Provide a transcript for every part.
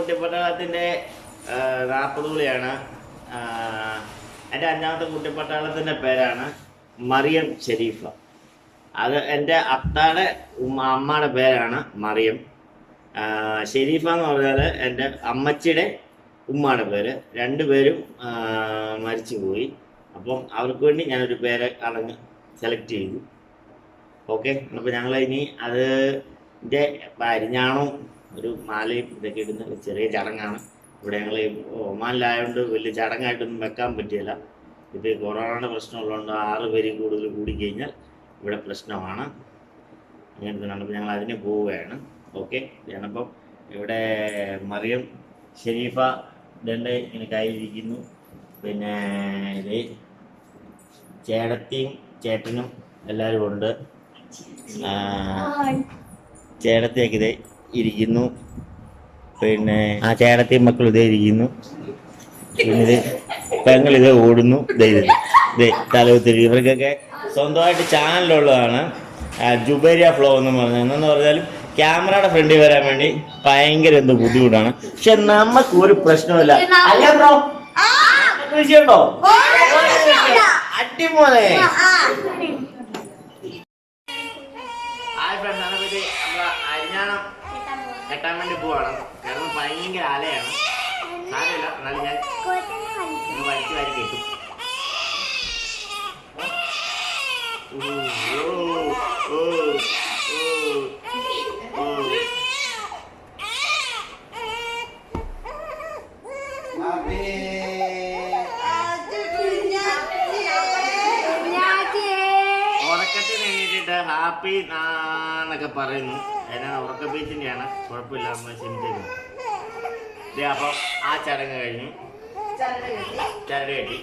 കുട്ടിപ്പട്ടാളത്തിൻ്റെ 40 വിളിയാണ്. എൻ്റെ 5ാമത്തെ കുട്ടിപ്പട്ടാളത്തിൻ്റെ പേരാണ് മറിയം ഷെരീഫ. അത് എൻ്റെ അത്താടെ അമ്മയുടെ പേരാണ് മറിയം. ഷെരീഫ എന്ന് പറഞ്ഞാൽ എൻ്റെ അമ്മച്ചിയുടെ ഉമ്മയുടെ പേര്. 2 പേരും മരിച്ചു പോയി. അപ്പം അവർക്ക് വേണ്ടി ഞാനൊരു പേര് അളഞ്ഞ് സെലക്ട് ചെയ്തു. ഓക്കെ, അപ്പോൾ ഞങ്ങൾ ഇനി അതിൻ്റെ അരിഞ്ഞാണോ ഒരു മാലയും ഇതൊക്കെ ഇടുന്ന ചെറിയ ചടങ്ങാണ്. ഇവിടെ ഞങ്ങൾ ഒമാനിലായതുകൊണ്ട് വലിയ ചടങ്ങായിട്ടൊന്നും വെക്കാൻ പറ്റില്ല. ഇപ്പോൾ ഈ കൊറോണയുടെ പ്രശ്നമുള്ളതുകൊണ്ട് 6 പേര് കൂടുതൽ കൂടിക്കഴിഞ്ഞാൽ ഇവിടെ പ്രശ്നമാണ്. അങ്ങനത്തെ അപ്പോൾ ഞങ്ങൾ അതിന് പോവുകയാണ്. ഓക്കെ, ഞാനപ്പം ഇവിടെ മറിയം ഷെരീഫ ഇതുണ്ട് ഇങ്ങനെ കയ്യിലിരിക്കുന്നു. പിന്നെ ഇത് ചേട്ടത്തിയും ചേട്ടനും എല്ലാവരും ഉണ്ട്. ചേട്ടത്തിയൊക്കെ ഇതേ ഇരിക്കുന്നു. പിന്നെ ആ ചേട്ടത്തിയും മക്കളും ഇതേ ഇരിക്കുന്നു. പിന്നെ ഇത് പെങ്ങളിത് ഓടുന്നു. ഇതേ തലവത്തിരി. ഇവർക്കൊക്കെ സ്വന്തമായിട്ട് ചാനലുള്ളതാണ്, ജുബേരിയ ഫ്ലോ എന്ന് പറഞ്ഞത്. എന്നു പറഞ്ഞാലും ക്യാമറയുടെ ഫ്രണ്ടിൽ വരാൻ വേണ്ടി ഭയങ്കര എന്തോ ബുദ്ധിമുട്ടാണ്. പക്ഷെ നമുക്ക് ഒരു പ്രശ്നമില്ല. അല്ലേ ബ്രോ? വിഷയമുണ്ടോ? അടിമോനെ. ഹായ് ഫ്രണ്ട്സ്, അതിനെപ്പറ്റി നമ്മൾ അരിഞ്ഞാണം കെട്ടാൻ വേണ്ടി പോവാണ്. കാരണം ഭയങ്കര ആലയാണ്. സാരമില്ല, എന്നാലും ഞാൻ വലിച്ചു വാരി കെട്ടും. ഉറക്കത്തിന് വേണ്ടിയിട്ട് ഹാപ്പി എന്നൊക്കെ പറയുന്നു. അതിനാണ് ഉറക്ക ബീച്ചിൻ്റെയാണ്. കുഴപ്പമില്ല, നമ്മൾ ക്ഷമിച്ചേക്കുന്നു. അപ്പോൾ ആ ചടങ്ങ് കഴിഞ്ഞു. ചരട് കെട്ടി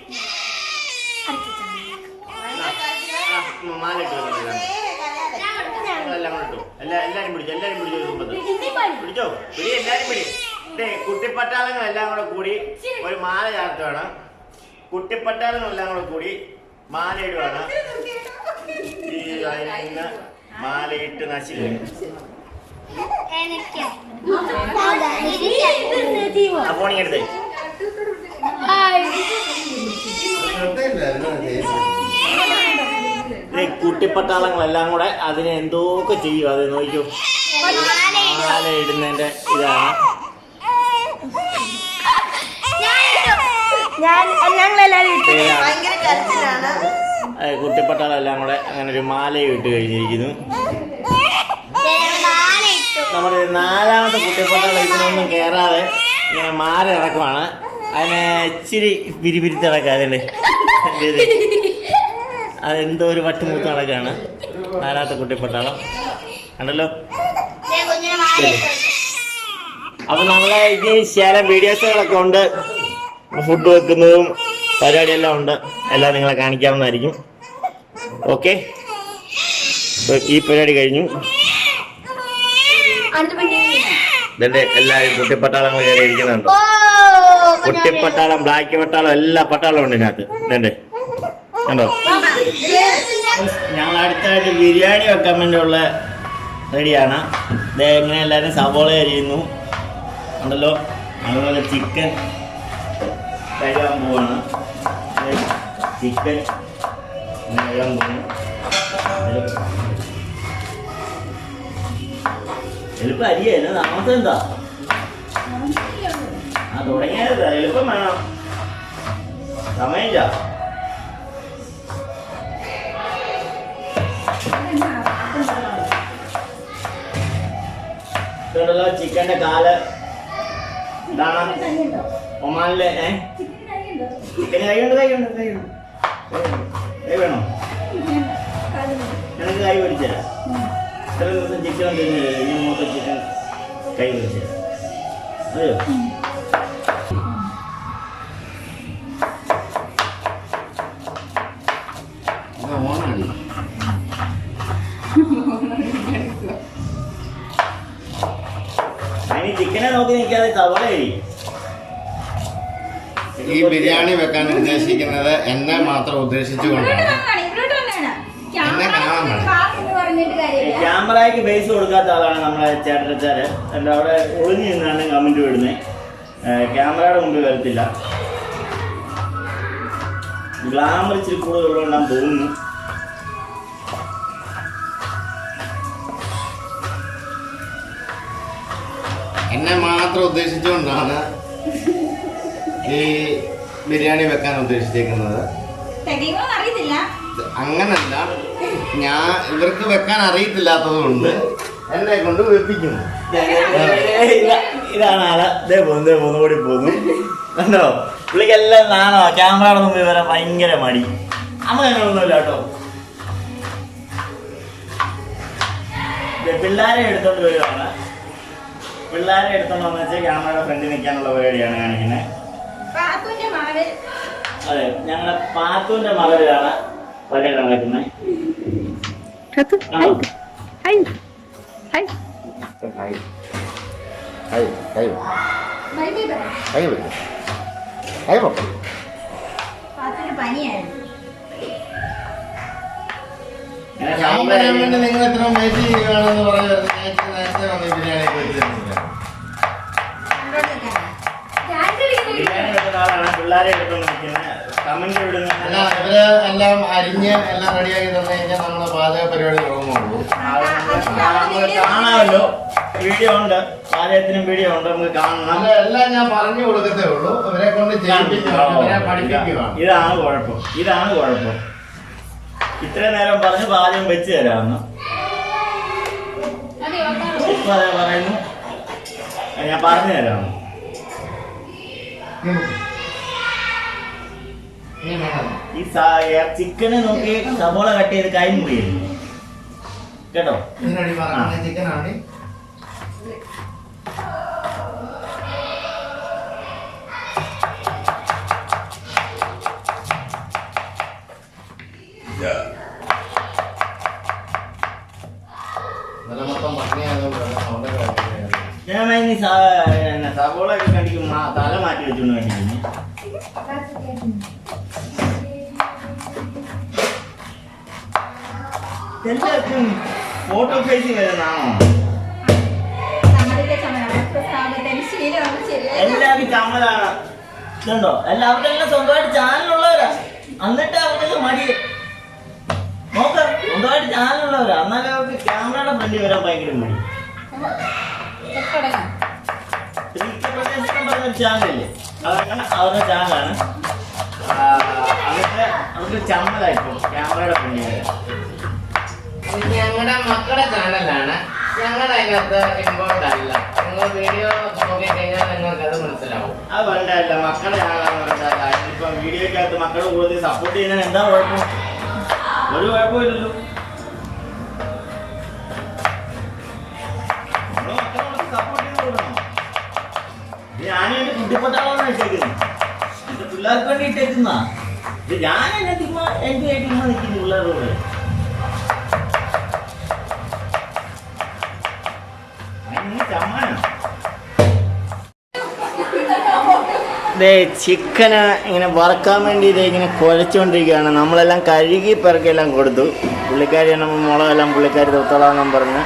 മാലിട്ട് എല്ലാം കൂടെ ഇട്ടു. എല്ലാവരും പിടിച്ചു പിടിച്ചോ. പിടി, എല്ലാവരും പിടി. കുട്ടിപ്പട്ടാളങ്ങളെല്ലാം കൂടെ കൂടി ഒരു മാല ചാർത്തുവാണ്. കുട്ടിപ്പട്ടാളങ്ങളെല്ലാം കൂടെ കൂടി മാല ഇടുവാണ്. ഈ മാലയിട്ട് നശിക്കും. ഫോണിങ്ങെടുത്തേ. കുട്ടിപ്പട്ടാളങ്ങളെല്ലാം കൂടെ അതിനെ എന്തൊക്കെ ചെയ്യും. അത് നോക്കൂ, മാല ഇടുന്നതിന്റെ ഇതാണ്. കുട്ടിപ്പട്ടാളെല്ലാം കൂടെ അങ്ങനെ ഒരു മാലയും ഇട്ട് കഴിഞ്ഞിരിക്കുന്നു. നമ്മുടെ 4ാമത്തെ കുട്ടിപ്പട്ടാളം ഇതിനൊന്നും കയറാതെ ഇങ്ങനെ മാല ഇറക്കുവാണ്. അതിനെ ഇച്ചിരി പിരിപിരിത്ത് ഇറക്കാതെ അതെന്തോ ഒരു വട്ടുമുത്ത് നടക്കാണ് 4ാമത്തെ കുട്ടിപ്പട്ടാളം. കണ്ടല്ലോ. അപ്പൊ നമ്മളെ ഇനി ശേലം വീഡിയോസുകളൊക്കെ ഉണ്ട്. ഫുഡ് വെക്കുന്നതും പരിപാടിയെല്ലാം ഉണ്ട്. എല്ലാം നിങ്ങളെ കാണിക്കാവുന്നതായിരിക്കും. ഓക്കെ, ഈ പരിപാടി കഴിഞ്ഞു. എല്ലാവരും കുട്ടിപ്പട്ടാളങ്ങൾ കയറി ഇരിക്കുന്നുണ്ട്. കുട്ടിപ്പട്ടാളം, ബ്ലാക്ക് പട്ടാളം, എല്ലാ പട്ടാളവും ഉണ്ട് ഇതിനകത്ത്. ഇതേ കണ്ടോ. ഞങ്ങൾ അടുത്തായിട്ട് ബിരിയാണി വെക്കാൻ വേണ്ടിയുള്ള റെഡിയാണ്. ഇതേ ഇങ്ങനെ എല്ലാവരും സവോള അരിയുന്നു. ഉണ്ടല്ലോ. അതുപോലെ ചിക്കൻ കഴുകാൻ പോവാണ്. ചിക്കൻ കഴുകാൻ പോകുന്നു. എളുപ്പം അരിയ എന്നാ താമസം എന്താ? തുടങ്ങിയത് എളുപ്പം വേണം, സമയമില്ല. ഇതുണ്ടല്ലോ ചിക്കൻ്റെ കാല്. ഇതാണ് ഒമാനിലെ ചിക്കന് കൈയുണ്ട്. കൈ വേണോ? എനിക്ക് കൈ പിടിച്ചുതരാം. ഇത്ര ദിവസം ചിക്കൻ തിന്നില്ല, ഇനി മൊത്തം ചിക്കൻ കൈ പിടിച്ചുതരാം. അതെയോ? അതിന് ചിക്കനെ നോക്കി നിൽക്കാതെ സവള കഴിയും. ഈ ബിരിയാണി വെക്കാൻ ഉദ്ദേശിക്കുന്നത് എന്നെ മാത്രം ഉദ്ദേശിച്ചുകൊണ്ടാണ്. ക്യാമറ ക്യാമറയ്ക്ക് ബേസ് കൊടുക്കാത്ത ആളാണ് നമ്മളെ ചേട്ടച്ചാര്. എൻ്റെ അവിടെ ഒളിഞ്ഞു നിന്നാണ് കമൻറ്റ് വിടുന്നത്. ക്യാമറയുടെ മുമ്പിൽ വരത്തില്ല. ഗ്ലാമർ ഇച്ചിരി കൂടുതലുള്ളതുകൊണ്ടാണ് തോന്നുന്നു. എന്നെ മാത്രം ഉദ്ദേശിച്ചുകൊണ്ടാണ് ഈ ബിരിയാണി വെക്കാൻ ഉദ്ദേശിച്ചേക്കുന്നത്. അങ്ങനല്ല, ഇവർക്ക് വെക്കാൻ അറിയത്തില്ലാത്തത് കൊണ്ട് എന്നെ കൊണ്ട് വെപ്പിക്കുന്നു. ഇതാണ് ആള്. ഇതേ പോന്നു ഓടി പോന്നു. കണ്ടോ, പുള്ളിക്കെല്ലാം നാണോ ക്യാമറയുടെ മുമ്പിൽ വരാൻ ഭയങ്കര മടി. അമ്മ അങ്ങനെയൊന്നുമില്ല കേട്ടോ. പിള്ളേരെ എടുത്തോണ്ട് വരുവാണ്. പിള്ളേരെ എടുത്തോണ്ട് വന്നു വെച്ചാൽ ക്യാമറയുടെ ഫ്രണ്ടിൽ നിൽക്കാനുള്ള പരിപാടിയാണ് കാണിക്കുന്നത്. അതെ, ഞങ്ങളുടെ പാത്തുവിന്റെ മകളിലാണ് പരിപാടി നടക്കുന്നത്. നിങ്ങൾ എത്ര വെയിറ്റ് ചെയ്യുകയാണെന്ന് പറഞ്ഞു. നേരത്തെ വന്ന് ബിരിയാണി പിള്ളേരെ എടുത്തോണ്ട് നിൽക്കുന്നത്. കമന്റ് വിടുന്ന ഇവര് എല്ലാം അരിഞ്ഞ് എല്ലാം റെഡിയാക്കി തന്നു കഴിഞ്ഞാൽ നമ്മള് പാചക പരിപാടി തുടങ്ങുള്ളൂ. കാണാമല്ലോ, വീഡിയോ ഉണ്ട്, പാചകത്തിനും വീഡിയോ ഉണ്ട്, നമുക്ക് കാണണം. എല്ലാം ഞാൻ പറഞ്ഞു കൊടുക്കത്തേ ഉള്ളൂ. ഇവരെ കൊണ്ട് പഠിപ്പിക്കുക. ഇതാണ് കുഴപ്പം. ഇത്രയും നേരം പറഞ്ഞ് പാചകം വെച്ച് തരാമെന്ന് ഇപ്പൊ അതെ പറയുന്നു. ഞാൻ പറഞ്ഞു തരാമെന്ന്. ഈ ചിക്കനെ നോക്കി സബോള കട്ട് ചെയ്ത് കൈ മുറിയരുത് കേട്ടോ. ചിക്കനാണ് ഞാൻ സബോള ഒക്കെ കണ്ടിക്കും തല മാറ്റി വെച്ചോണ്ട് കണ്ടിരിക്കുന്നു. എല്ലാവർക്കും ഫോട്ടോ ഫേസിങ് വരുന്നതാണോ? എല്ലാവർക്കും ചമ്മലാണ്. ഇതുണ്ടോ, എല്ലാവർക്കെല്ലാം സ്വന്തമായിട്ട് ചാനലുള്ളവരാ. എന്നിട്ട് അവർക്ക് മടി നോക്കാം. സ്വന്തമായിട്ട് ചാനലുള്ളവരാ, എന്നാലും അവർക്ക് ക്യാമറയുടെ ഫ്രണ്ടിൽ വരാൻ ഭയങ്കര മടി. പറഞ്ഞൊരു ചാനലല്ലേ, അതങ്ങനെ അവരുടെ ചാനലാണ്. എന്നിട്ട് അവർക്ക് ചമ്മലായിപ്പോ ക്യാമറയുടെ ഫ്രണ്ടിൽ വരാൻ. ഞങ്ങളുടെ മക്കളുടെ ചാനലാണ്. ഞങ്ങളുടെ അതിനകത്ത് ഇമ്പോർട്ട് അല്ല. നിങ്ങൾ വീഡിയോ നോക്കി കഴിഞ്ഞാൽ നിങ്ങൾക്ക് അത് മനസ്സിലാവും. അത് വേണ്ടല്ല, മക്കളുടെ ചാനലാണെന്ന് പറഞ്ഞാൽ ഇപ്പൊ വീഡിയോക്കകത്ത് മക്കളുടെ കൂടുതൽ സപ്പോർട്ട് ചെയ്യുന്നതിന് എന്താ കുഴപ്പം? ഒരു കുഴപ്പമില്ലല്ലോ. സപ്പോർട്ട് ചെയ്ത് കൊടുക്കണം. ഞാനും എന്റെ കുട്ടിപ്പട്ടാളാണ് ഇട്ടേക്കുന്നത്. എന്റെ പിള്ളേർക്ക് വേണ്ടി ഇട്ടേക്കുന്ന ഞാൻ എന്നെ തിമ്മ എനിക്ക് തിമ്മ നിൽക്കുന്നു പിള്ളേരോട്. ചിക്കന് ഇങ്ങനെ വറക്കാൻ വേണ്ടി ഇങ്ങനെ കുഴച്ചുകൊണ്ടിരിക്കുകയാണ്. നമ്മളെല്ലാം കഴുകി പെറുക്കിയെല്ലാം കൊടുത്തു. പുള്ളിക്കാരി നമ്മൾ മുളകെല്ലാം പുള്ളിക്കാരി തൊത്തോളാന്നും പറഞ്ഞ്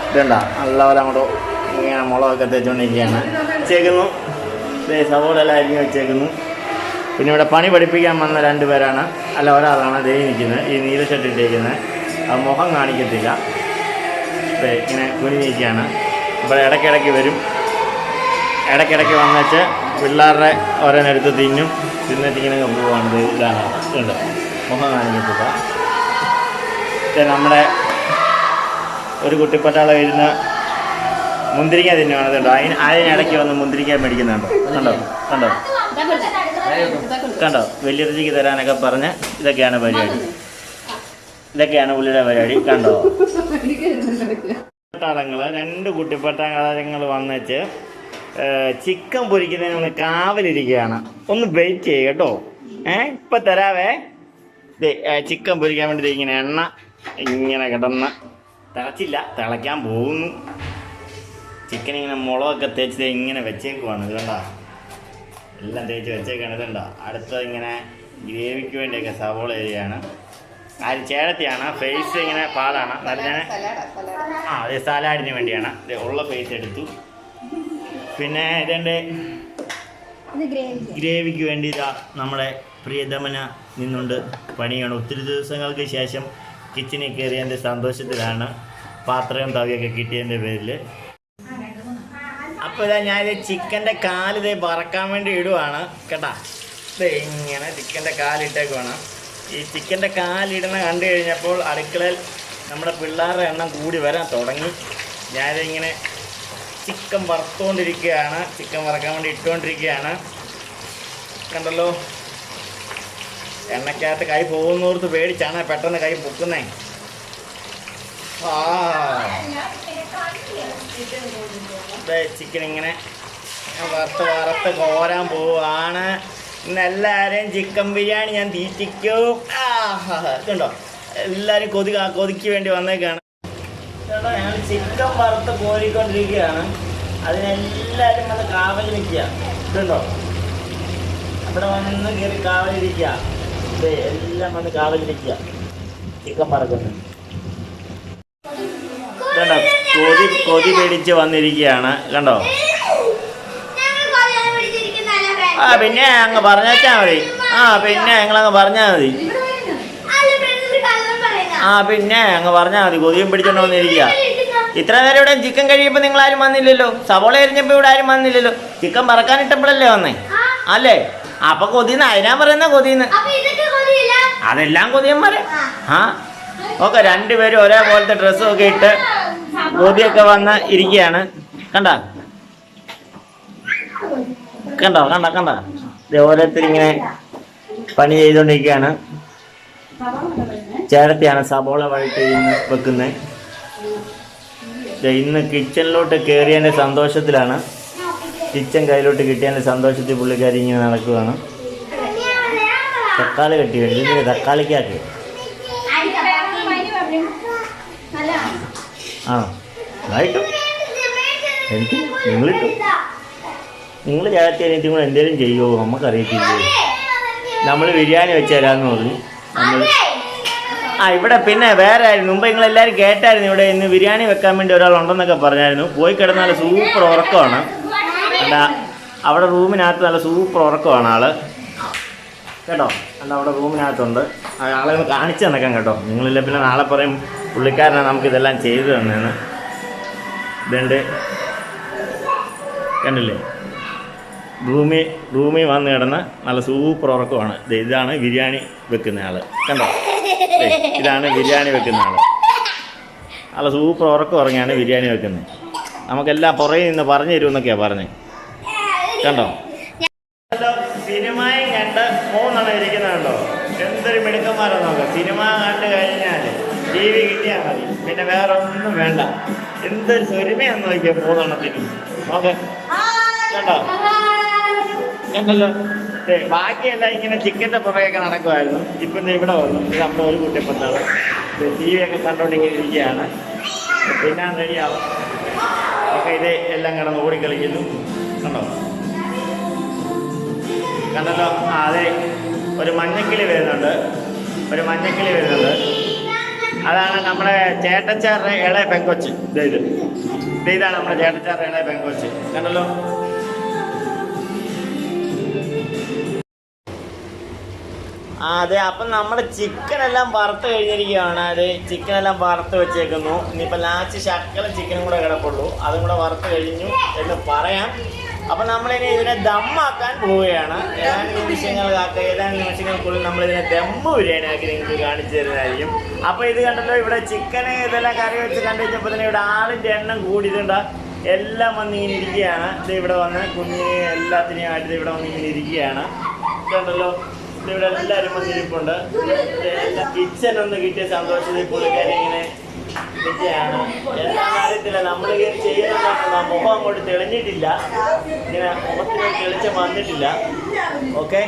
ഇതണ്ട നല്ലപോലെ അങ്ങോട്ട് ഇങ്ങനെ മുളകൊക്കെ തേച്ചുകൊണ്ടിരിക്കുകയാണ്. വെച്ചേക്കുന്നു, സവോളെല്ലാം അരിഞ്ഞ് വെച്ചേക്കുന്നു. പിന്നെ ഇവിടെ പണി പഠിപ്പിക്കാൻ വന്ന 2 പേരാണ്. അല്ല, ഒരാളാണ് ദേ നിൽക്കുന്നത്, ഈ നീല ഷർട്ട് ഇട്ടേക്കുന്നത്. അത് മുഖം കാണിക്കത്തില്ല, ഇങ്ങനെ കുനിഞ്ഞിരിക്കുകയാണ്. ഇവിടെ ഇടയ്ക്കിടയ്ക്ക് വരും. ഇടയ്ക്കിടയ്ക്ക് വന്നിട്ട് പിള്ളേരുടെ ഓരോന്നെടുത്ത് തിന്നിട്ടിങ്ങനെ പോവാണ്. ഇതാണ് ഉണ്ട്, മുഖം കാണിക്കത്തില്ല. നമ്മുടെ ഒരു കുട്ടിപ്പട്ടാളം എഴുതുന്ന മുന്തിരിക്ക തിന്നുവാണ്. കേട്ടോ, അതിനിടയ്ക്ക് വന്ന് മുന്തിരിക്ക മേടിക്കുന്നുണ്ടോ? കണ്ടോ വലിയർജിക്ക് തരാനൊക്കെ പറഞ്ഞ് ഇതൊക്കെയാണ് പരിപാടി. ഇതൊക്കെയാണ് പുള്ളിയുടെ പരിപാടി. കണ്ടോ, പട്ടാളങ്ങൾ 2 കുട്ടിപ്പട്ടാളങ്ങൾ വന്നിട്ട് ചിക്കൻ പൊരിക്കുന്നതിന് ഒന്ന് കാവലിരിക്കുകയാണ്. ഒന്ന് വെയിറ്റ് ചെയ്യുക കേട്ടോ. ഇപ്പം തരാവേ. ചിക്കൻ പൊരിക്കാൻ വേണ്ടി ഇങ്ങനെ എണ്ണ ഇങ്ങനെ കിടന്ന് തിളയ്ക്കാൻ പോകുന്നു. ചിക്കൻ ഇങ്ങനെ മുളകൊക്കെ തേച്ച് ഇങ്ങനെ വെച്ചേക്കുവാണ്. ഇത് കണ്ടോ, എല്ലാം തേച്ച് വെച്ചേക്കാണ്. ഇതുണ്ടോ, അടുത്ത ഇങ്ങനെ ഗ്രേവിക്ക് വേണ്ടിയൊക്കെ സവോള അരിയാണ്. ആര് ചേട്ടത്തിയാണ് ഫേസ് ഇങ്ങനെ പാടാണ് എന്നാലും ഞാൻ അതെ സലാഡിന് വേണ്ടിയാണ് ഉള്ള ഫേസ് എടുത്തു. പിന്നെ ഇതെൻ്റെ ഗ്രേവിക്ക് വേണ്ടി ഇതാ നമ്മുടെ പ്രിയതമന നിന്നുകൊണ്ട് പണിയാണ്. ഒത്തിരി ദിവസങ്ങൾക്ക് ശേഷം കിച്ചണിൽ കയറിയതിൻ്റെ സന്തോഷത്തിലാണ് പാത്രവും തവിയൊക്കെ കിട്ടിയതിൻ്റെ പേരിൽ. അപ്പോൾ ഇതാ ഞാനിത് ചിക്കൻ്റെ കാലിതേ വറക്കാൻ വേണ്ടി ഇടുവാണ് കേട്ടാ. ഇങ്ങനെ ചിക്കൻ്റെ കാലിട്ടേക്കുവാണ്. ഈ ചിക്കൻ്റെ കാലിടുന്ന കണ്ടു കഴിഞ്ഞപ്പോൾ അടുക്കളയിൽ നമ്മുടെ പിള്ളേരുടെ എണ്ണം കൂടി വരാൻ തുടങ്ങി. ഞാനിങ്ങനെ ചിക്കൻ വറുത്തുകൊണ്ടിരിക്കുകയാണ്. ചിക്കൻ വറക്കാൻ വേണ്ടി ഇട്ടുകൊണ്ടിരിക്കുകയാണ്. കണ്ടല്ലോ, എണ്ണയ്ക്കകത്ത് കൈ പോകുന്നോർത്ത് പേടിച്ചാണ് പെട്ടെന്ന് കൈ പൊക്കുന്നേ. ചിക്കൻ ഇങ്ങനെ വറുത്ത് കോരാൻ പോവാണ്. ഇന്ന് എല്ലാവരെയും ചിക്കൻ ബിരിയാണി ഞാൻ തീറ്റിക്കും. ഇതുണ്ടോ, എല്ലാവരും കൊതിക്ക് വേണ്ടി വന്നേക്കാണ്. ചേട്ടാ, ഞങ്ങൾ ചിക്കൻ വറുത്ത് കോരിക്കൊണ്ടിരിക്കുകയാണ്. അതിനെല്ലാവരും വന്ന് കാവൽ നിൽക്കുക. ഇതുണ്ടോ, അവിടെ വന്ന് കയറി കാവലിരിക്കുക. എല്ലാം വന്ന് കാവലിരിക്കുക. ചിക്കൻ വറുക്കുന്നു. കണ്ടോ, കൊതി പേടിച്ച് വന്നിരിക്കുകയാണ്. കണ്ടോ, പിന്നെ അങ്ങ് പറഞ്ഞാൽ മതി. പിന്നെ ഞങ്ങളങ്ങ് പറഞ്ഞാൽ മതി. പിന്നെ അങ്ങ് പറഞ്ഞാൽ മതി. കൊതിയും പിടിച്ചോണ്ട് വന്നിരിക്കുക. ഇത്ര നേരം ഇവിടെ ചിക്കൻ കഴിയുമ്പോൾ നിങ്ങളാരും വന്നില്ലല്ലോ. സവോള എരിഞ്ഞപ്പോൾ ഇവിടെ ആരും വന്നില്ലല്ലോ. ചിക്കൻ പറക്കാനിട്ടപ്പോഴല്ലേ വന്നേ അല്ലേ? അപ്പൊ കൊതിന്ന് അതിനാ പറയുന്ന കൊതിന്ന്. അതെല്ലാം കൊതിയന്മാരെ. ഓക്കെ, രണ്ടുപേരും ഒരേപോലത്തെ ഡ്രസ്സും ഒക്കെ ഇട്ട് കൊതിയൊക്കെ വന്ന് ഇരിക്കുകയാണ്. കണ്ടോ ഓരോരുത്തരിങ്ങനെ പണി ചെയ്തുകൊണ്ടിരിക്കുകയാണ്. ചേട്ടത്തിയാണ് സബോള വഴറ്റി ഇന്ന് വെക്കുന്നത്. ഇന്ന് കിച്ചണിലോട്ട് കയറിയതിൻ്റെ സന്തോഷത്തിലാണ്. കിച്ചൺ കയ്യിലോട്ട് കിട്ടിയതിൻ്റെ സന്തോഷത്തിൽ പുള്ളിക്കാരി ഇങ്ങനെ നടക്കുകയാണ്. തക്കാളി കട്ടി വേണ്ടി ഇതിന് തക്കാളിക്കാക്കി ആയിട്ടും എനിക്ക് നിങ്ങൾ ചേർത്തി എനിക്ക് കൂടെ എന്തെങ്കിലും ചെയ്യുമോ നമുക്കറിയത്തില്ലേ. നമ്മൾ ബിരിയാണി വെച്ച് തരാമെന്ന് പറഞ്ഞു. നമ്മൾ ഇവിടെ പിന്നെ വേറെ ആയിരുന്നു. മുമ്പ് നിങ്ങളെല്ലാവരും കേട്ടായിരുന്നു ഇവിടെ ഇന്ന് ബിരിയാണി വെക്കാൻ വേണ്ടി ഒരാളുണ്ടെന്നൊക്കെ പറഞ്ഞായിരുന്നു. പോയി കിടന്ന നല്ല സൂപ്പർ ഉറക്കമാണ്. അവിടെ റൂമിനകത്ത് നല്ല സൂപ്പർ ഉറക്കമാണ് ആള് കേട്ടോ. അവിടെ റൂമിനകത്തുണ്ട്. ആളെ ഒന്ന് കാണിച്ചു തന്നേക്കാം കേട്ടോ. നിങ്ങളില്ല പിന്നെ നാളെ പറയും പുള്ളിക്കാരനാണ് നമുക്കിതെല്ലാം ചെയ്തു തന്നേന്ന്. ഇതുണ്ട്, കണ്ടില്ലേ, റൂമിൽ വന്ന് കിടന്ന് നല്ല സൂപ്പർ ഉറക്കമാണ്. ഇതാണ് ബിരിയാണി വെക്കുന്ന ആള് കണ്ടോ. ഇതാണ് ബിരിയാണി വെക്കുന്ന ആള്. നല്ല സൂപ്പർ ഉറക്കം ഉറങ്ങിയാണ് ബിരിയാണി വെക്കുന്നത്. നമുക്കെല്ലാം പുറകെ നിന്ന് പറഞ്ഞു തരുമെന്നൊക്കെയാണ് പറഞ്ഞത് കണ്ടോ. സിനിമയും കണ്ട് 3 ഇരിക്കുന്നുണ്ടോ. എന്തൊരു മിടുക്കന്മാരാണ് നോക്കാം. സിനിമ കണ്ടു കഴിഞ്ഞാൽ TV കിട്ടിയാൽ മതി, പിന്നെ വേറെ ഒന്നും വേണ്ട. എന്തൊരു സ്വരുമയാന്ന് നോക്കിയാൽ 3 ഓക്കെ കേട്ടോ. കണ്ടല്ലോ, ബാക്കിയെല്ലാം ഇങ്ങനെ ചിക്കൻ്റെ പുറകെയൊക്കെ നടക്കുമായിരുന്നു. ഇപ്പം ഇവിടെ വന്നു. ഇത് നമ്മുടെ ഒരു കുട്ടിപ്പത്താണ്. TV ഒക്കെ കണ്ടോണ്ടിങ്ങനെ ഇരിക്കുകയാണ്. പിന്നെ റെഡിയാവും. ഓക്കെ, ഇത് എല്ലാം കിടന്ന് ഓടിക്കളിക്കുന്നു കണ്ടോ. കണ്ടല്ലോ, അതെ, ഒരു മഞ്ഞക്കിളി വരുന്നുണ്ട്. അതാണ് നമ്മുടെ ചേട്ടച്ചാറിൻ്റെ ഇളയ പെങ്കൊച്ച്. ഇതാണ് നമ്മുടെ ചേട്ടച്ചാറിൻ്റെ ഇളയ പെങ്കൊച്ച് കണ്ടല്ലോ. അതെ, അപ്പം നമ്മുടെ ചിക്കനെല്ലാം വറുത്ത് കഴിഞ്ഞിരിക്കുകയാണ്. ചിക്കനെല്ലാം വറുത്ത് വെച്ചേക്കുന്നു. ഇനിയിപ്പോൾ ലാസ്റ്റ് ശക്കലം ചിക്കനും കൂടെ കിടപ്പുള്ളൂ. അതും കൂടെ വറുത്ത് കഴിഞ്ഞു എന്ന് പറയാം. അപ്പം നമ്മളിനി ഇതിനെ ദമ്മാക്കാൻ പോവുകയാണ്. ഏതാനും നിമിഷങ്ങൾക്കുള്ളിൽ നമ്മളിതിനെ ദമ്മ് ബിരിയാണിയാക്കി നിങ്ങൾക്ക് കാണിച്ചു തരുന്നതായിരിക്കും. അപ്പോൾ ഇത് കണ്ടല്ലോ, ഇവിടെ ചിക്കന് ഇതെല്ലാം കറി വെച്ച് കണ്ടു കഴിഞ്ഞപ്പോൾ തന്നെ ഇവിടെ ആളിൻ്റെ എണ്ണം കൂടിയിട്ടുണ്ട്. എല്ലാം വന്ന് ഇങ്ങനെ ഇരിക്കുകയാണ്. ഇത് ഇവിടെ വന്ന് കുഞ്ഞിനെ എല്ലാത്തിനെയും ആയിട്ട് ഇവിടെ വന്ന് ഇങ്ങനെ ഇരിക്കുകയാണ്. കണ്ടല്ലോ, ഇവിടെ എല്ലാവരും വന്നിരിപ്പുണ്ട്. കിച്ചനൊന്ന് കിട്ടിയ സന്തോഷത്തിൽ പുള്ളിക്കാരി ഇങ്ങനെ ഇരിക്കുകയാണ്. എല്ലാ കാര്യത്തില്ല നമ്മൾ കയറി ചെയ്യുന്നുണ്ടെങ്കിൽ മുഖം അങ്ങോട്ട് തെളിഞ്ഞിട്ടില്ല. ഇങ്ങനെ മുഖത്തിന് തെളിച്ചം വന്നിട്ടില്ല. ഓക്കെ,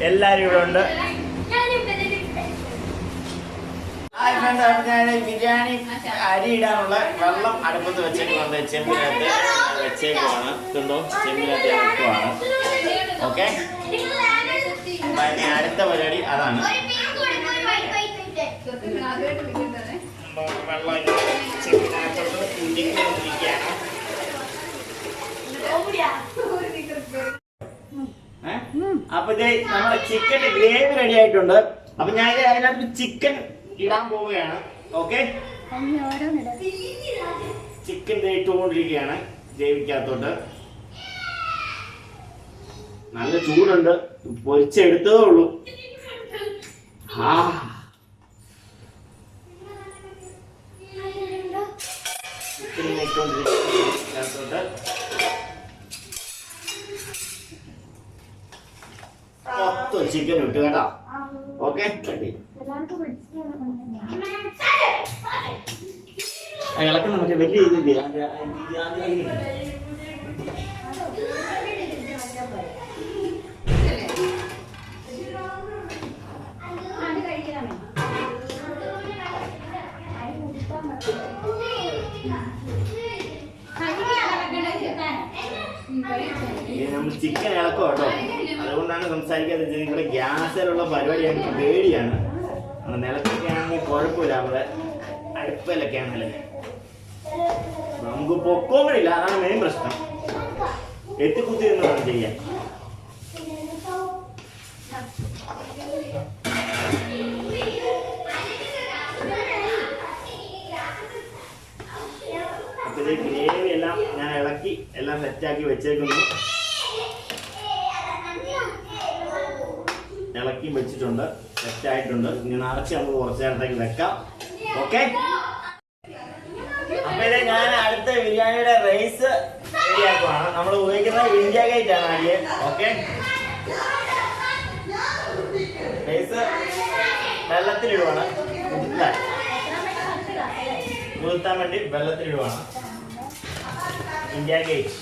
എല്ലാവരും ഇവിടെ ഉണ്ട്. ബിരിയാണി അരി ഇടാനുള്ള വെള്ളം അടുപ്പത്ത് വെച്ചേക്കുന്നുണ്ട്. ചെമ്പിനകത്ത് വെച്ചേക്കുവാണ്. ഇതുണ്ടോ, ചെമ്പിനകത്ത് വെക്കുവാണ്. ഓക്കെ, അടുത്ത പരിപാടി അതാണ്. വെള്ളം ചിക്കനകത്തോട്ട് ഊറ്റിക്കൊണ്ടിരിക്കുകയാണ്. അപ്പൊ ഇത് നമ്മുടെ ചിക്കന്റെ ഗ്രേവി റെഡി ആയിട്ടുണ്ട്. അപ്പൊ ഞാൻ അതിനകത്ത് ചിക്കൻ ഇടാൻ പോവുകയാണ്. ഓക്കെ, ചിക്കൻ ഇട്ടുകൊണ്ടിരിക്കുകയാണ് ഗ്രേവിക്കകത്തോട്ട്. നല്ല ചൂടുണ്ട്, പൊരിച്ചെടുത്തതേ ഉള്ളൂ. ചിക്കൻ ഇട്ടുകൊണ്ടിരിക്കുകയാണ്. മൊത്തം ചിക്കൻ ഇട്ട് കേട്ടോ. ഓക്കെ, ഇളക്കുന്ന മറ്റേ വലിയ ഇതില്ല. നമ്മൾ ചിക്കൻ ഇളക്കും കേട്ടോ. അതുകൊണ്ടാണ് സംസാരിക്കാതെ. ഇവിടെ ഗ്യാസിലുള്ള പരിപാടി എനിക്ക് പേടിയാണ്. നിലത്തൊക്കെ ആണെങ്കിൽ കുഴപ്പമില്ല, നമ്മുടെ അടുപ്പിലൊക്കെ ആണല്ലേ നമുക്ക് പൊക്കോങ്ങളില്ല. അതാണ് മെയിൻ പ്രശ്നം. എത്തിക്കുത്തി എന്ന് വേണം ചെയ്യാൻ. അപ്പൊ ഇത് ഗ്രേവി എല്ലാം ഞാൻ ഇളക്കി എല്ലാം സെറ്റാക്കി വെച്ചേക്കുന്നു. ഇളക്കി വെച്ചിട്ടുണ്ട്, സെറ്റായിട്ടുണ്ട്. ഇനി നിറച്ച് നമുക്ക് കുറച്ച് നേരത്തേക്ക് വെക്കാം. ഓക്കെ, അപ്പൊ ഇത് ഞാൻ അടുത്ത ബിരിയാണിയുടെ റൈസ് റെഡിയാക്കുവാണ്. നമ്മൾ ഉപയോഗിക്കുന്നത് ഇന്ത്യ ഗേറ്റ് ആണ് ആദ്യം. Okay, rice വെള്ളത്തിലിടുവാണ്. കുതിർത്താൻ വേണ്ടി വെള്ളത്തിലിടുവാണ്. ഇന്ത്യ ഗേറ്റ്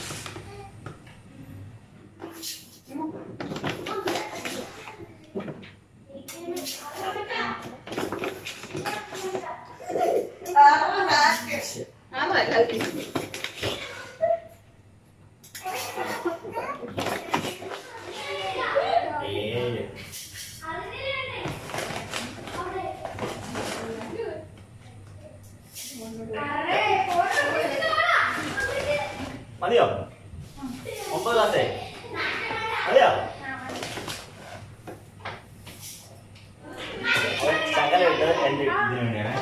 മതിയോ? 9 ഗ്ലാസേ മതിയോ? ശകലം ഇട്ട് എൻ്റെ ഇതിന് വേണ്ടിയാണ്.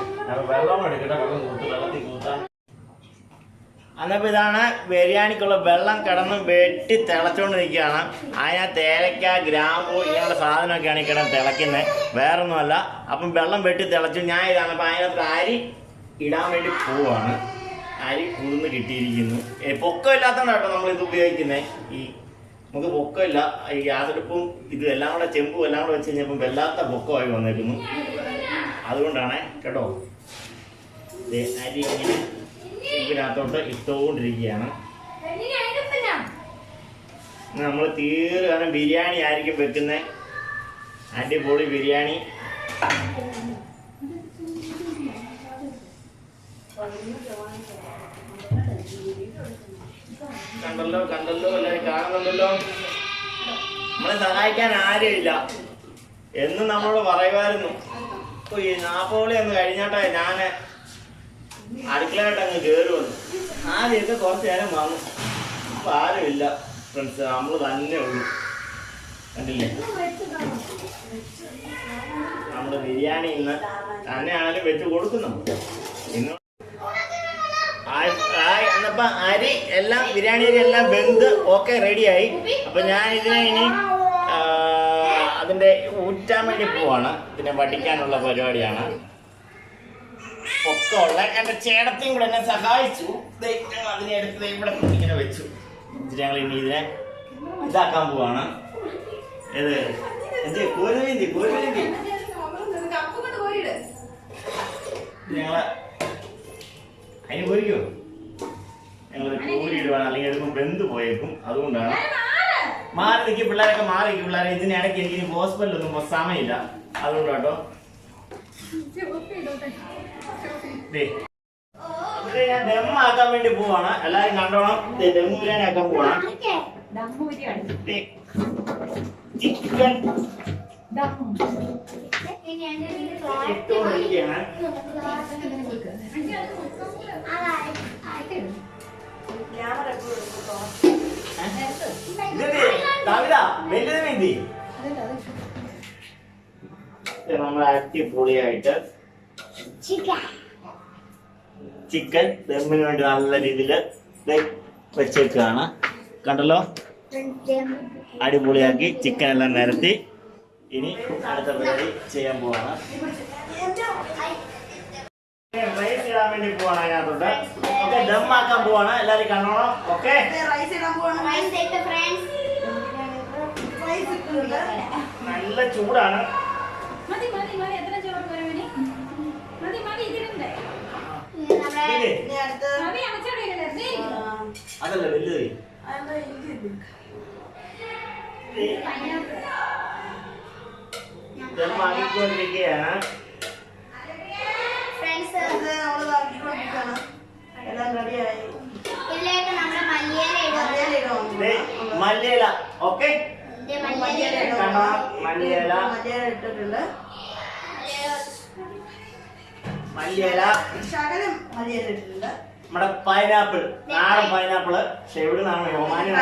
വെള്ളം എടുക്കട്ടെ, വെള്ളം കൂട്ട്, വെള്ളത്തിൽ കൂട്ടാൻ. അന്നപ്പോൾ ഇതാണ് ബിരിയാണിക്കുള്ള വെള്ളം കിടന്ന് വെട്ടി തിളച്ചുകൊണ്ടിരിക്കുകയാണ്. അതിനകത്ത് ഏലക്ക, ഗ്രാമ്പൂ ഇങ്ങനെയുള്ള സാധനമൊക്കെയാണ് ഈ കിടന്ന് തിളയ്ക്കുന്നത്, വേറൊന്നുമല്ല. അപ്പം വെള്ളം വെട്ടി തിളച്ചു. ഞാൻ ഇതാണ്. അപ്പം അതിനകത്ത് അരി ഇടാൻ വേണ്ടി പോവാണ്. അരി കുതിർന്ന് കിട്ടിയിരിക്കുന്നു. പൊക്കം ഇല്ലാത്തതുകൊണ്ട് കേട്ടോ നമ്മളിത് ഉപയോഗിക്കുന്നത്. ഈ നമുക്ക് പൊക്കമില്ല. ഈ ഗ്യാസടുപ്പും ഇതും എല്ലാം കൂടെ ചെമ്പും എല്ലാം കൂടെ വെച്ച് കഴിഞ്ഞപ്പം വല്ലാത്ത പൊക്കമായി വന്നേക്കുന്നു. അതുകൊണ്ടാണ് കേട്ടോ. അരി ഇങ്ങനെ ചെമ്പിനകത്തോട്ട് ഇട്ടുകൊണ്ടിരിക്കുകയാണ്. നമ്മൾ തീർച്ചയായും ബിരിയാണി ആയിരിക്കും വെക്കുന്നത്. അടിപൊളി ബിരിയാണി. കണ്ടല്ലോ എല്ലാവരും കാണുന്നുണ്ടല്ലോ. നമ്മളെ സഹായിക്കാൻ ആരുമില്ല എന്ന് നമ്മളോട് പറയുമായിരുന്നു. അപ്പൊ ഈ 40 വിളി ഒന്ന് കഴിഞ്ഞോട്ടെ ഞാൻ അടുക്കളയായിട്ട് അങ്ങ് കയറി വന്നു. ആദ്യമൊക്കെ കുറച്ച് നേരം വന്നു. അപ്പൊ ആരുമില്ല ഫ്രണ്ട്സ്, നമ്മൾ തന്നെ ഉള്ളൂ. കണ്ടില്ലേ, നമ്മുടെ ബിരിയാണി ഇന്ന് തന്നെയാണെങ്കിലും വെച്ച് കൊടുക്കുന്നു. ഇന്ന് എന്നപ്പം അരി എല്ലാം ബിരിയാണി അരി എല്ലാം വെന്ത് ഓക്കെ റെഡിയായി. അപ്പം ഞാൻ ഇതിനെ ഇനി അതിൻ്റെ ഊറ്റാൻ വേണ്ടി പോവാണ്. പിന്നെ വടിക്കാനുള്ള പരിപാടിയാണ്. ഒക്കെ ഉള്ള എൻ്റെ ചേട്ടത്തെയും കൂടെ എന്നെ സഹായിച്ചു. അതിനെ എടുത്ത് ഇവിടെ ഇങ്ങനെ വെച്ചു. ഞങ്ങൾ ഇനി ഇതിനെ ഇതാക്കാൻ പോവാണ്. ഏത് എന്ത് കോരുവേന്തി ഞങ്ങളെ അതിന് പോരിക്കോ? ഞങ്ങൾ കോരി ഇടുവാണ്, അല്ലെങ്കിൽ എടുക്കും വെന്ത് പോയേക്കും. അതുകൊണ്ടാണ് മാറി നിൽക്കും പിള്ളേരൊക്കെ മാറി നിൽക്കും. പിള്ളേരെ ഇതിനിടയ്ക്ക് എനിക്ക് ഹോസ്പിറ്റലൊന്നും സമയമില്ല. അതുകൊണ്ട് കേട്ടോ ഞാൻ ദമ്മാക്കാൻ വേണ്ടി പോവാണ്. എല്ലാരും കണ്ടോണം. ദം ബിരിയാണി ആക്കാൻ പോവാണ്. ചിക്കൻ ഇട്ടുകൊണ്ടിരിക്കുകയാണ്. നമ്മൾ അടിപൊളിയായിട്ട് ചിക്കൻ ദമ്മിന് വേണ്ടി നല്ല രീതിയിൽ വെച്ചേക്കാണ്. കണ്ടല്ലോ, അടിപൊളിയാക്കി ചിക്കൻ എല്ലാം നിരത്തി ഇനി അടുത്ത പരിപാടി ചെയ്യാൻ പോവാണ്. റൈസ് ഇടാൻ വേണ്ടി പോവാണ് അതിനകത്തോട്ട്. ഓക്കെ, ദമ്മാക്കാൻ പോവാണ്. എല്ലാരും കാണണം. ഓക്കെ, നല്ല ചൂടാണ്. അതല്ല വലുത് ദമ്മാക്കിക്കൊണ്ടിരിക്കുകയാണ്. മല്ലിയില. ഓക്കെ, മല്ലിയില ഇട്ടിട്ടുണ്ട്. മല്ലിയില, നമ്മുടെ പൈനാപ്പിൾ, നാടൻ പൈനാപ്പിള്. പക്ഷെ എവിടെ നിന്നാണ് ഒമാനിൽ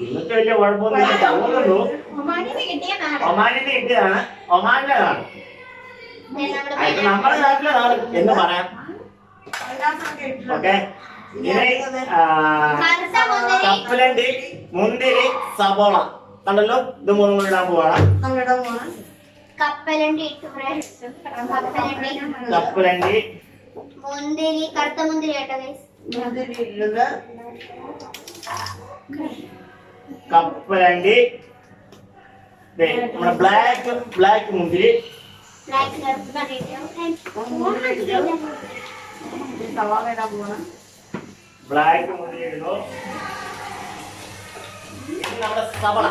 ഇന്നത്തെ വലിയ കുഴപ്പമൊന്നും തോന്നുന്നു. ഒമാനിന്ന് കിട്ടിയതാണ്, ഒമാനിലേതാണ്. നമ്മുടെ നാട്ടിലേതാണ് എന്ന് പറയാം. ഓക്കെ, ഇനി കപ്പലണ്ടി, മുന്തിരി, സബോള കണ്ടല്ലോ. ഇത് മൂന്നും കൂടി ഇടാൻ പോവാണ്. കപ്പലണ്ടി, മുന്തിരി, കറുത്ത മുന്തിരി കേട്ടോ ഗൈസ്. കപ്പലണ്ടി, നമ്മുടെ ബ്ലാക്ക് മുന്തിരി, ബ്ലാക്ക് മുന്തിരി ഇടുന്നു. നമ്മുടെ സവള,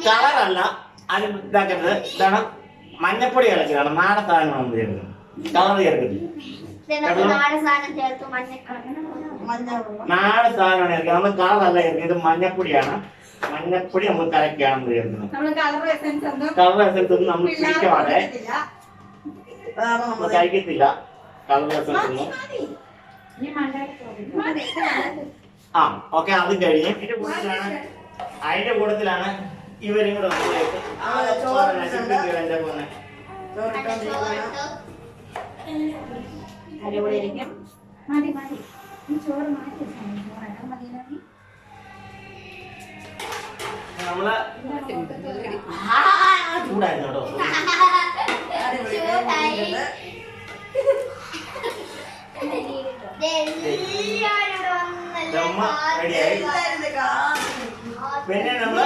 കളറല്ല അത് ഇതാക്കരുത്. ഇതാണ് മഞ്ഞപ്പൊടി കളിച്ചതാണ്. നാടൻ സാധനമാണ് ചേർക്കുന്നത്, കളർ ചേർക്കത്തില്ല. നാടൻ സാധനമാണ് ചേർക്കുന്നത്, നമ്മൾ കളറല്ല ചേർക്കുന്നത്. ഇത് മഞ്ഞപ്പൊടിയാണ്. മഞ്ഞപ്പൊടി നമ്മൾ കലക്കാണ് ചേർക്കുന്നത്. കളർ എസൻസ് ഒന്നും നമ്മൾ പിടിക്കാതെ കഴിക്കത്തില്ല. കളർ എസൻസ് ഒന്നും. ആ ഓക്കെ, അത് കഴിഞ്ഞ് അതിന്റെ കൂട്ടത്തിലാണ് ഇവരും കൂടെ എന്റെ പോന്നെ. നമ്മള് ചൂടായിരുന്നു കേട്ടോ. പിന്നെ നമ്മള്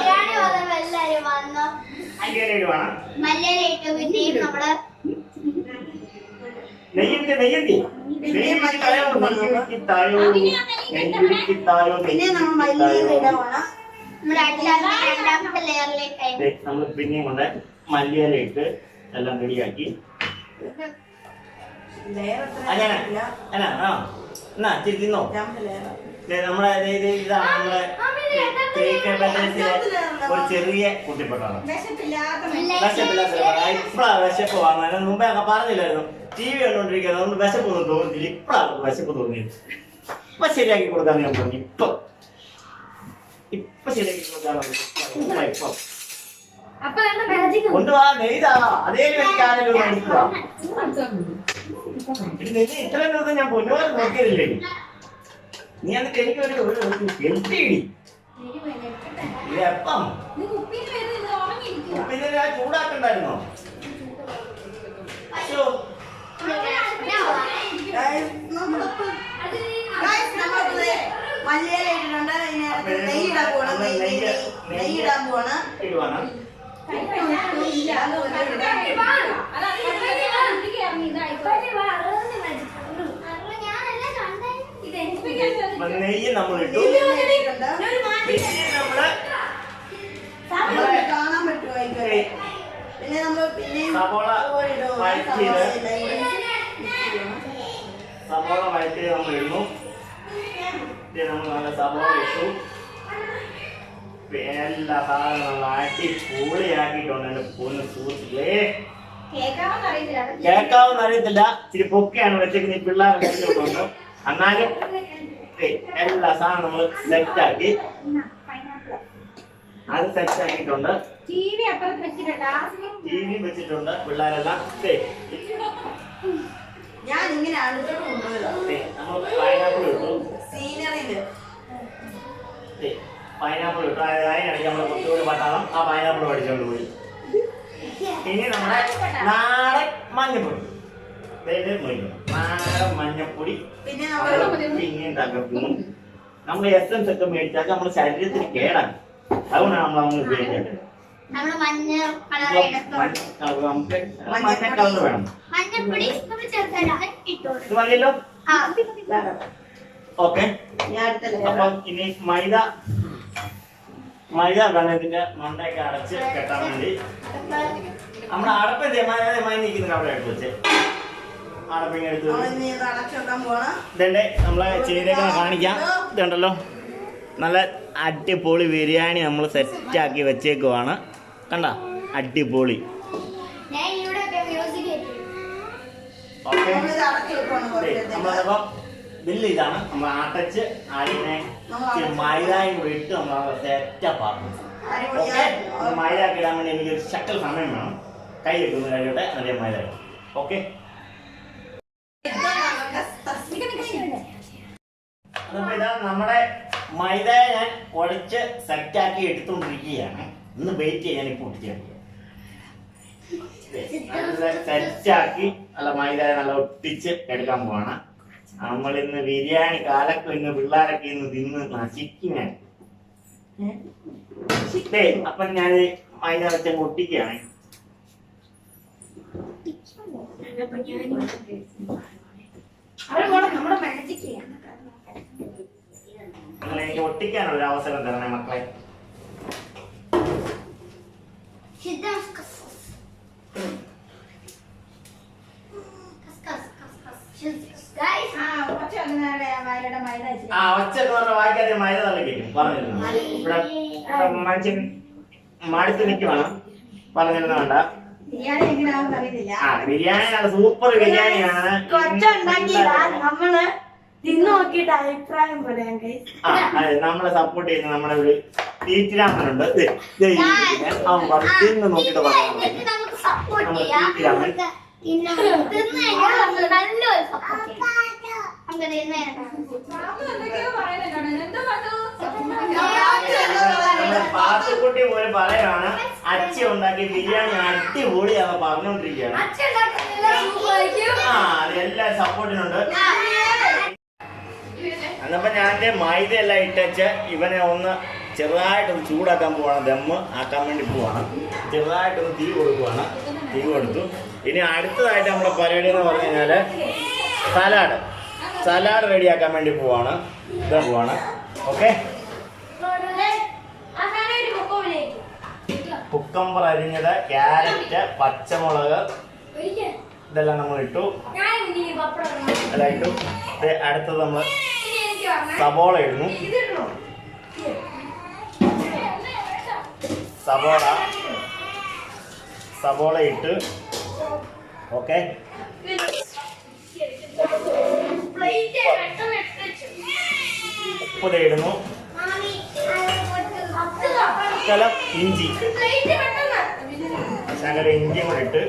നെയ്യുണ്ട്, നെയ്യുണ്ട്. നമ്മൾ പിന്നെയും കൊണ്ട് മല്ലിയില ഇട്ട് എല്ലാം റെഡിയാക്കി. എന്നാ ഇച്ചിരി തിന്നോ. നമ്മളെ ഇതാണ് നമ്മളെ ഒരു ചെറിയ കുട്ടിപ്പട്ടാണ്. ഇപ്പഴാ വിശപ്പ് വാങ്ങുന്നത്. അതിന് മുമ്പേ അങ്ങ് പറഞ്ഞില്ലായിരുന്നു. TV കണ്ടോണ്ടിരിക്കുന്നത് നമ്മൾ വിശപ്പൊന്നും തോന്നുന്നില്ല. ഇപ്പഴാണ് വിശപ്പ് തോന്നിയത്. ഇപ്പൊ ശരിയാക്കി കൊടുക്കാന്ന് ഞാൻ പറഞ്ഞു. ഇപ്പൊ ശരിയാക്കി കൊടുക്കാന്ന് ഇപ്പൊ കൊണ്ടുപോവാ. നെയ്താ അതേ വെക്കാനല്ലോ എടുക്കുക. ഇത്രയും ദിവസം ഞാൻ പൊന്നുപോലെ നോക്കിയതില്ലേ. നീ എന്നിട്ട് എനിക്കൊരു ഹെൽത്തി ഇടി. എപ്പം പിന്നെ ചൂടാക്കണ്ടായിരുന്നോ? മല്ലിയില ഇട്ടിട്ടുണ്ട്. നെയ്യിടാൻ പോണം. നെയ്യിടാൻ പോണ്. ഇടുവാണ്. നെയ്യ് നമ്മൾ ഇട്ടു. ഇട്ടിട്ടുണ്ട്. പിന്നെ നമ്മള് കാണാൻ പറ്റുമായിരിക്കും. പിന്നെ നമ്മൾ പിന്നെയും സവോള വഴറ്റിയത് നമ്മൾ ഇടുന്നു. പിന്നെ നമ്മൾ നല്ല സവോള ഇട്ടു. എല്ലാ സാധനവും നമ്മൾ ആട്ടി പൂളിയാക്കിയിട്ടുണ്ട്. എൻ്റെ പൊന്ന് സുഹൃത്തുക്കളെ, കേൾക്കാവുന്ന അറിയത്തില്ല, ഇച്ചിരി പൊക്കെയാണ് വെച്ചേക്കുന്നത്. ഈ പിള്ളേർ കഴിച്ചിട്ടുണ്ട്. എന്നാലും എല്ലാ സാധനവും നമ്മൾ സെറ്റാക്കി അത് സെറ്റാക്കിയിട്ടുണ്ട്. ടി വി വെച്ചിട്ടുണ്ട്. പിള്ളേരെല്ലാം ഞാൻ ഇങ്ങനെ അടുത്തോട്ട് കൊണ്ടുപോയത് നമ്മൾ പൈനാപ്പിൾ ഇട്ടു. സീനറിയില് പൈനാപ്പിൾ ഇട്ടു. അതിനിടയ്ക്ക് നമ്മൾ കുറച്ചുകൂടി പട്ടാളം ആ പൈനാപ്പിൾ പഠിച്ചുകൊണ്ട് പോയി. ഇനി നമ്മുടെ നാടൻ മഞ്ഞപ്പൊടി, നാടൻ മഞ്ഞപ്പൊടി പിന്നെ ഇങ്ങനെ തകർക്കുന്നു. നമ്മൾ എസൻസ് ഒക്കെ മേടിച്ചാൽ നമ്മുടെ ശരീരത്തിന് കേടാണ്. അതുകൊണ്ടാണ് നമ്മൾ അങ്ങനെ ഉപയോഗിക്കേണ്ടത്. മഞ്ഞ കളർ നമുക്ക് മഞ്ഞ കളർ വേണം. മഞ്ഞപ്പൊടി നമ്മൾ ചെറുതായിട്ട് ഇട്ടു. ഇത് മതിയല്ലോ. ഓക്കെ, ഞാൻ അടുത്തല്ലേ അപ്പം ഇനി മൈദ വേണം ഇതിന്റെ മണ്ടയൊക്കെ അടച്ച് കെട്ടാൻ വേണ്ടി. നമ്മുടെ അടപ്പ് മൈ നിൽക്കുന്നുണ്ട്, അവിടെ എടുത്ത് വെച്ച് അടപ്പിങ് എടുത്ത് ഇതേ നമ്മളെ ചെയ്തേക്കുന്ന കാണിക്കാം. ഇതുണ്ടല്ലോ, നല്ല അടിപൊളി ബിരിയാണി നമ്മൾ സെറ്റാക്കി വെച്ചേക്കുവാണ്. കണ്ട, അടിപൊളി. ഓക്കെ, നമ്മളപ്പം ബില്ല് ഇതാണ്. നമ്മൾ അടച്ച് അതിനെ മൈദയും കൂടി ഇട്ട് നമ്മൾ സെറ്റപ്പ് ആക്കും. ഓക്കെ, മൈദ ഒക്കെ ഇടാൻ വേണ്ടി എനിക്കൊരു ശക്കൽ സമയം വേണം. കൈ വെക്കുന്ന കാര്യോട്ടെ അതേ മൈദ. ഓക്കെ, അപ്പൊ ഇതാ നമ്മുടെ മൈദയെ ഞാൻ കുഴച്ച് സെറ്റാക്കി എടുത്തുകൊണ്ടിരിക്കുകയാണ്. ഒന്ന് വെയിറ്റ് ചെയ്യാൻ ഇപ്പോൾ സെറ്റാക്കി നല്ല മൈദയെ നല്ല ഒട്ടിച്ച് എടുക്കാൻ പോവാണ്. നമ്മൾ ഇന്ന് ബിരിയാണി കാലൊക്കെ ഇന്ന് പിള്ളേരൊക്കെ ഇന്ന് തിന്ന് നശിക്കും ഞാൻ. അപ്പൊ ഞാൻ മൈദ വെച്ച ഒട്ടിക്കുകയാണ്. എനിക്ക് ഒട്ടിക്കാനുള്ള ഒരു അവസരം തരണേ മക്കളെ. ഒച്ചൊക്കെ പറഞ്ഞ വായിക്കാതെ മൈദ തള്ളിക്കും പറഞ്ഞിരുന്നു. ഇവിടെ മനുഷ്യൻ മടുത്ത് നിൽക്കുവാണ്. പറഞ്ഞിരുന്നു വേണ്ട. ബിരിയാണി നല്ല സൂപ്പർ ബിരിയാണിയാണ്. നമ്മള് തിന്നു നോക്കിയിട്ട് അഭിപ്രായം പറയാൻ അതെ, നമ്മളെ സപ്പോർട്ട് ചെയ്യുന്ന നമ്മുടെ ഒരു തീറ്റിരാമനുണ്ട്. അവൻ പറഞ്ഞു തിന്ന് നോക്കിട്ട് പറയാൻ. പാത്തുക്കുട്ടി പോലെ പറയാണ്, അച്ഛ ഉണ്ടാക്കിയ ബിരിയാണി അടിപൊളിയാന്ന് പറഞ്ഞോണ്ടിരിക്കുകയാണ്. അതെല്ലാം സപ്പോർട്ടിനുണ്ട്. എന്നപ്പോ ഞാൻ മൈദ എല്ലാം ഇട്ടച്ച് ഇവനെ ഒന്ന് ചെറുതായിട്ടൊന്ന് ചൂടാക്കാൻ പോവാണ്. ദമ്മ് ആക്കാൻ വേണ്ടി പോവാണ്. ചെറുതായിട്ടൊന്ന് തീ കൊടുക്കുവാണ്. തീ കൊടുത്തു. ഇനി അടുത്തതായിട്ട് നമ്മുടെ പരിപാടി എന്ന് പറഞ്ഞു കഴിഞ്ഞാല് സലാഡ് റെഡിയാക്കാൻ വേണ്ടി പോവാണ്. ഇതാ പോവാണ്. ഓക്കെ, കുക്കമ്പർ അരിഞ്ഞത്, ക്യാരറ്റ്, പച്ചമുളക് ഇതെല്ലാം നമ്മൾ ഇട്ടു. എല്ലാം ഇട്ടു. അടുത്തത് നമ്മൾ സവോള ഇടുന്നു. സവോള ഇട്ട്. ഓക്കെ, ഉപ്പ് ഇടുന്നു. ശകലം ഇഞ്ചി, ശകലം ഇഞ്ചിയും കൂടെ ഇട്ട്.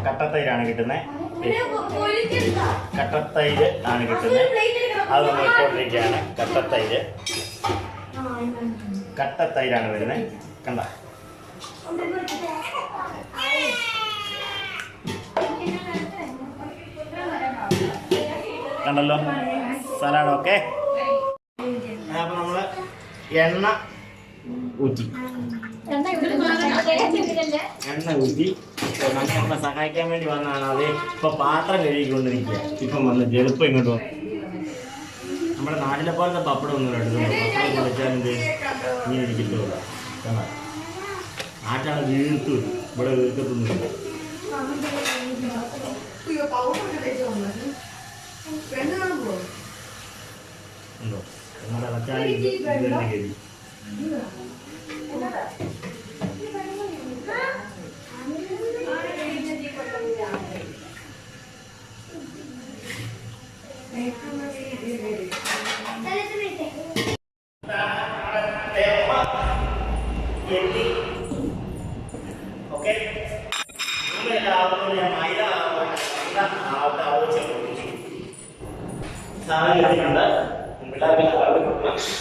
കട്ടത്തൈരാണ് കിട്ടുന്നത്. കട്ടത്തൈര് ആണ് കിട്ടുന്നത്. അത് നമ്മൾ ഇട്ടുകൊണ്ടിരിക്കുകയാണ്. കട്ടത്തൈരാണ് വരുന്നത്. കണ്ട, കണ്ടല്ലോ സലാഡ്. ഓക്കെ, അപ്പൊ നമ്മള് എണ്ണ ഊറ്റി നമ്മളെ സഹായിക്കാൻ വേണ്ടി വന്നതാണ്. അത് ഇപ്പൊ പാത്രം കഴുകിക്കൊണ്ടിരിക്കുക. ഇപ്പം വന്ന് ജെളുപ്പം ഇങ്ങോട്ട് വന്നു. നമ്മുടെ നാട്ടിലെ പോലത്തെ പപ്പടം ഒന്നും എടുത്തു പപ്പടം പൊളിച്ചാൽ എന്ത് ഇങ്ങനെ ഇരിക്കത്തുള്ളൂ. നാട്ടാണ് വീർത്തു ഇവിടെ വീർക്കത്തൊന്നുമില്ല. ഉണ്ടോ നമ്മുടെ അടച്ചാലും ഇത് തന്നെ ഗതി.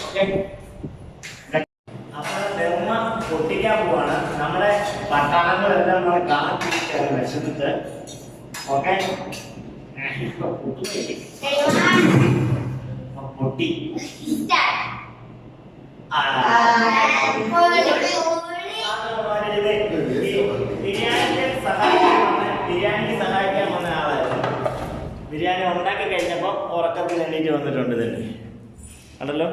ഓക്കെ അപ്പൊ ദമ്മ പൊട്ടിക്കാൻ പോവാണ്. നമ്മുടെ പട്ടാളങ്ങളെല്ലാം നമ്മളെ കാത്തിരിക്കാണ് വിശന്നിട്ട്. ഓക്കെ പൊട്ടി ബിരിയാണിക്ക് സഹായിക്കാൻ വന്ന ആളായിരുന്നു. ബിരിയാണി ഉണ്ടാക്കി കഴിഞ്ഞപ്പോൾ ഉറക്കത്തിൽ എണ്ണീറ്റ് വന്നിട്ടുണ്ട് തന്നെ കണ്ടല്ലോ.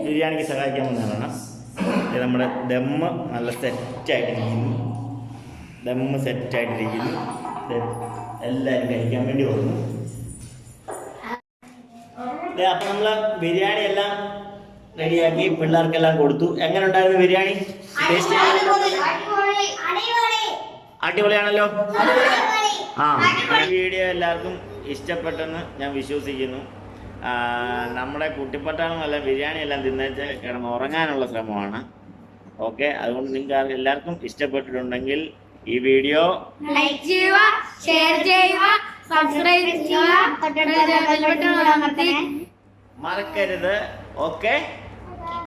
ബിരിയാണിക്ക് സഹായിക്കാൻ വന്ന ആളാണ്. ഇത് നമ്മുടെ ദമ്മ് നല്ല സെറ്റായിട്ടിരിക്കുന്നു. ദമ്മ് സെറ്റായിട്ടിരിക്കുന്നു. എല്ലാവരും കഴിക്കാൻ വേണ്ടി വന്നു. അപ്പൊ നമ്മള് ബിരിയാണി എല്ലാം റെഡിയാക്കി പിള്ളേർക്കെല്ലാം കൊടുത്തു. എങ്ങനെ ഉണ്ടായിരുന്നു ബിരിയാണി? ടേസ്റ്റ് അടിപൊളിയാണല്ലോ. ഈ വീഡിയോ എല്ലാവർക്കും ഇഷ്ടപ്പെട്ടെന്ന് ഞാൻ വിശ്വസിക്കുന്നു. നമ്മുടെ കുട്ടിപ്പട്ടാളമല്ല ബിരിയാണി എല്ലാം തിന്നേച്ച് കിടന്ന് ഉറങ്ങാനുള്ള ശ്രമമാണ്. ഓക്കെ, അതുകൊണ്ട് നിങ്ങൾക്ക് എല്ലാവർക്കും ഇഷ്ടപ്പെട്ടിട്ടുണ്ടെങ്കിൽ ഈ വീഡിയോ ലൈക്ക് ചെയ്യുക, ഷെയർ ചെയ്യുക, സബ്സ്ക്രൈബ് ചെയ്യുക, തൊട്ടടുത്ത ബെൽ ബട്ടൺ അമർത്തി മറക്കരുത്. ഓക്കെ.